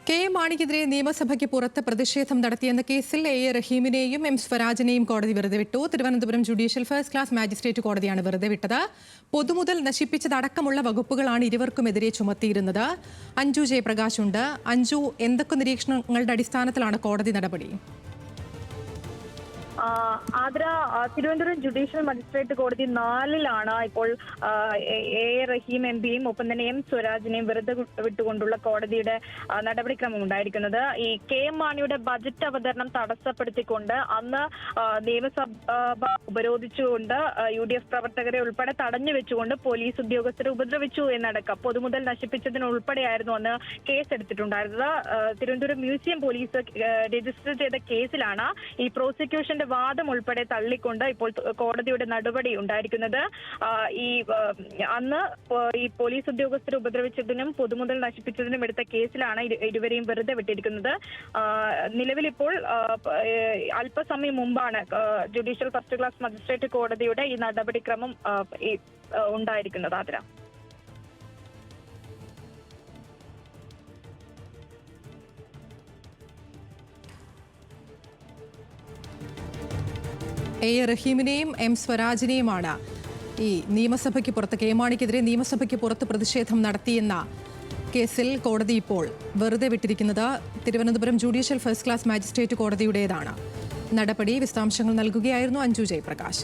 K M മാണിക്കെതിരെ നിയമസഭയ്ക്ക് പുറത്ത് പ്രതിഷേധം നടത്തിയെന്ന കേസിൽ എ റഹീമിനെയും എം സ്വരാജിനെയും കോടതി വെറുതെ വിട്ടു. Thiruvananthapuram judicial first class magistrate കോടതിയാണ് വെറുതെ വിട്ടത്. പൊതുമുതൽ നശിപ്പിച്ചതടക്കമുള്ള വകുപ്പുകളാണ് ഇരുവർക്കുമെതിരെ ചുമത്തിയിരുന്നത്. അഞ്ജു ജയപ്രകാശ് ഉണ്ട്. അഞ്ജു, എന്തൊക്കെ നിരീക്ഷണങ്ങളുടെ അടിസ്ഥാനത്തിലാണ് കോടതി നടപടി? ആദ്ര, തിരുവനന്തപുരം ജുഡീഷ്യൽ മജിസ്ട്രേറ്റ് കോടതി 4-ലാണ് ഇപ്പോൾ എ റഹീം എംപിയും ഒപ്പം തന്നെ എം സ്വരാജിനെയും വെറുതെ വിട്ടുകൊണ്ടുള്ള കോടതിയുടെ നടപടിക്രമം ഉണ്ടായിരിക്കുന്നത്. ഈ കെ എം മാണിയുടെ ബജറ്റ് അവതരണം തടസ്സപ്പെടുത്തിക്കൊണ്ട് അന്ന് നിയമസഭ ഉപരോധിച്ചുകൊണ്ട് UDF പ്രവർത്തകരെ ഉൾപ്പെടെ തടഞ്ഞു വെച്ചുകൊണ്ട് പോലീസ് ഉദ്യോഗസ്ഥരെ ഉപദ്രവിച്ചു എന്നടക്കം പൊതുമുതൽ നശിപ്പിച്ചതിനുൾപ്പെടെയായിരുന്നു അന്ന് കേസെടുത്തിട്ടുണ്ടായിരുന്നത്. തിരുവനന്തപുരം മ്യൂസിയം പോലീസ് രജിസ്റ്റർ ചെയ്ത കേസിലാണ് ഈ പ്രോസിക്യൂഷന്റെ വാദം ഉൾപ്പെടെ തള്ളിക്കൊണ്ട് ഇപ്പോൾ കോടതിയുടെ നടപടി ഉണ്ടായിരിക്കുന്നത്. അന്ന് ഈ പോലീസ് ഉദ്യോഗസ്ഥരെ ഉപദ്രവിച്ചതിനും പൊതുമുതൽ നശിപ്പിച്ചതിനും എടുത്ത കേസിലാണ് ഇരുവരെയും വെറുതെ വിട്ടിരിക്കുന്നത്. നിലവിൽ ഇപ്പോൾ അല്പസമയം മുമ്പാണ് ജുഡീഷ്യൽ ഫസ്റ്റ് ക്ലാസ് മജിസ്ട്രേറ്റ് കോടതിയുടെ ഈ നടപടിക്രമം ഉണ്ടായിരിക്കുന്നത്. ആതിര, എ റഹീമിനെയും എം സ്വരാജിനെയുമാണ് ഈ നിയമസഭയ്ക്ക് പുറത്ത് കെ മാണിക്കെതിരെ നിയമസഭയ്ക്ക് പുറത്ത് പ്രതിഷേധം നടത്തിയെന്ന കേസിൽ കോടതി ഇപ്പോൾ വെറുതെ വിട്ടിരിക്കുന്നത്. Thiruvananthapuram judicial first class magistrate കോടതിയുടേതാണ് നടപടി. വിശദാംശങ്ങൾ നൽകുകയായിരുന്നു അഞ്ജു ജയപ്രകാശ്.